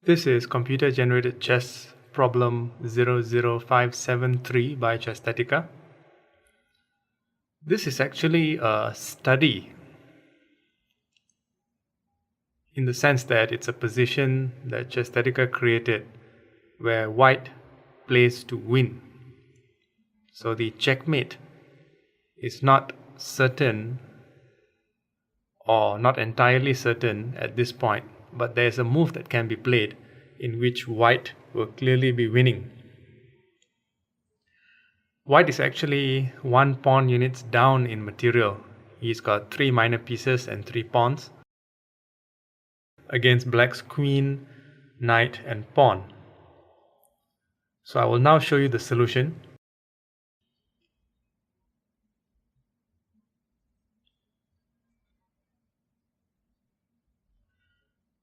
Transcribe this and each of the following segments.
This is computer-generated chess problem 00573 by Chesthetica. This is actually a study in the sense that it's a position that Chesthetica created where white plays to win. So the checkmate is not certain or not entirely certain at this point, but there is a move that can be played in which white will clearly be winning. White is actually 1 pawn units down in material. He's got 3 minor pieces and 3 pawns against black's queen, knight and pawn. So I will now show you the solution.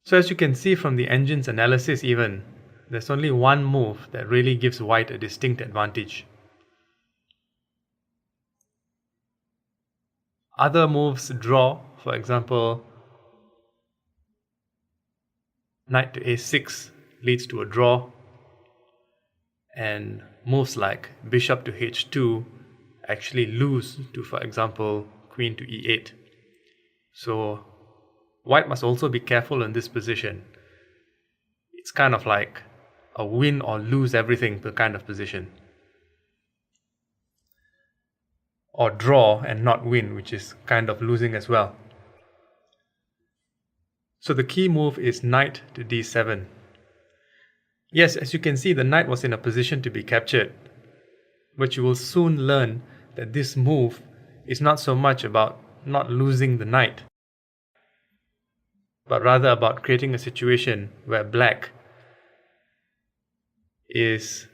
So as you can see from the engine's analysis even, there's only one move that really gives white a distinct advantage. Other moves draw, for example, knight to a6 leads to a draw, and moves like bishop to h2 actually lose to, for example, queen to e8. So white must also be careful in this position. It's kind of like a win or lose everything kind of position. Or draw and not win, which is kind of losing as well. So the key move is knight to d7. Yes, as you can see, the knight was in a position to be captured. But you will soon learn that this move is not so much about not losing the knight, but rather about creating a situation where black is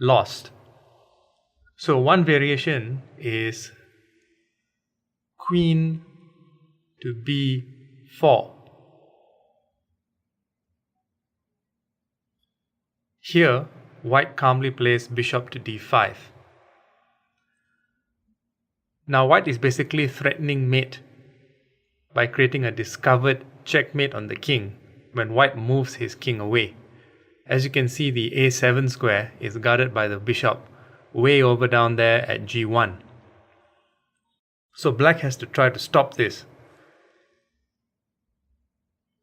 lost. So one variation is queen to b4. Here, white calmly plays bishop to d5. Now white is basically threatening mate by creating a discovered checkmate on the king when white moves his king away. As you can see, the a7 square is guarded by the bishop way over down there at g1. So black has to try to stop this.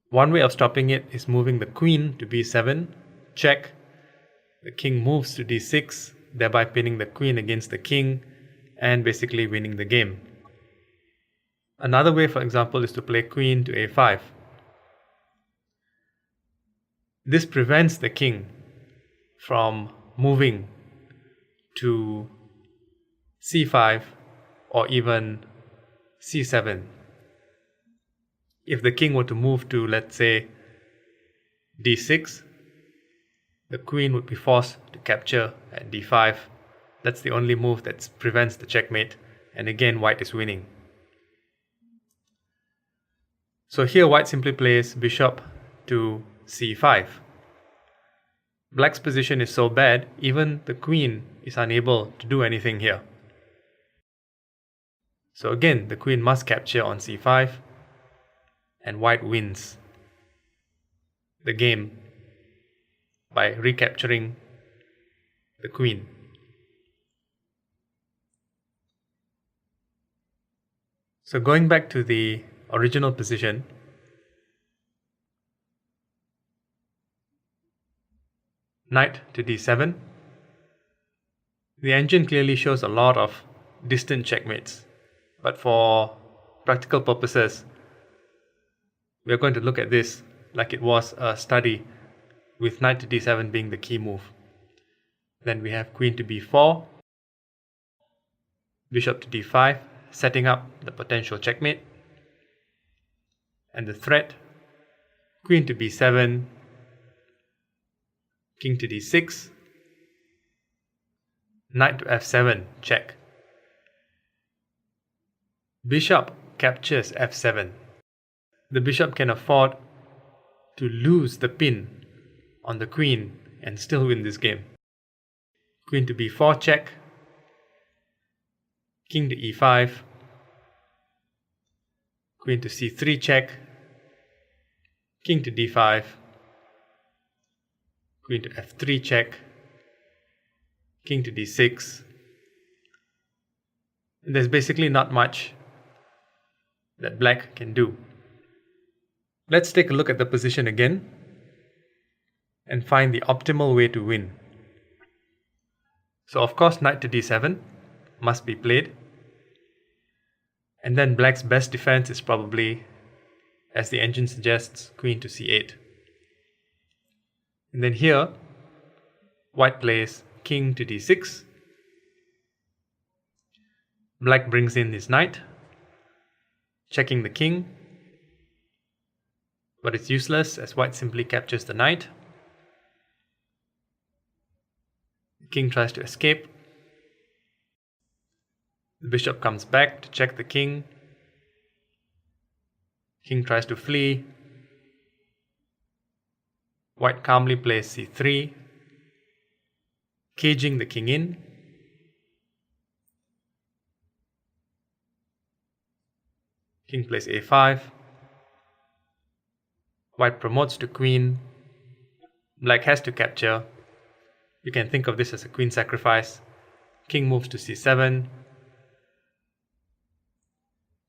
One way of stopping it is moving the queen to b7, check. The king moves to d6, thereby pinning the queen against the king and basically winning the game. Another way, for example, is to play queen to a5. This prevents the king from moving to c5 or even c7. If the king were to move to, let's say, d6, the queen would be forced to capture at d5. That's the only move that prevents the checkmate, and again white is winning. So here white simply plays bishop to c5. Black's position is so bad, even the queen is unable to do anything here. So again, the queen must capture on c5, and white wins the game by recapturing the queen. So going back to the original position, knight to d7. The engine clearly shows a lot of distant checkmates, but for practical purposes, we are going to look at this like it was a study, with knight to d7 being the key move. Then we have queen to b4, bishop to d5, setting up the potential checkmate. And the threat, queen to b7, king to d6, knight to f7, check. Bishop captures f7. The bishop can afford to lose the pin on the queen and still win this game. Queen to b4, check. King to e5, queen to c3, check. king to d5, queen to f3 check, king to d6. And there's basically not much that black can do. Let's take a look at the position again and find the optimal way to win. So of course knight to d7 must be played, and then black's best defense is probably, as the engine suggests, queen to c8. And then here white plays king to d6. Black brings in his knight, checking the king, but it's useless as white simply captures the knight. The king tries to escape. The bishop comes back to check the king. King tries to flee. White calmly plays c3, caging the king in. King plays a5. White promotes to queen. Black has to capture. You can think of this as a queen sacrifice. King moves to c7.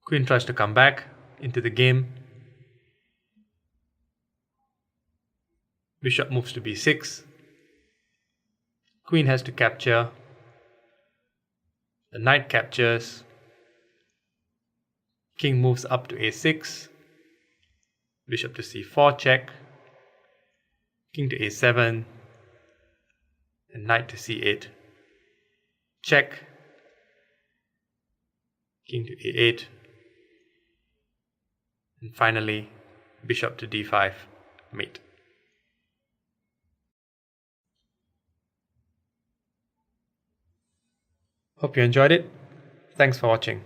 Queen tries to come back into the game. Bishop moves to b6. Queen has to capture. The knight captures. King moves up to a6. Bishop to c4 check. King to a7. And knight to c8. Check. King to a8. And finally, bishop to d5, mate. Hope you enjoyed it. Thanks for watching.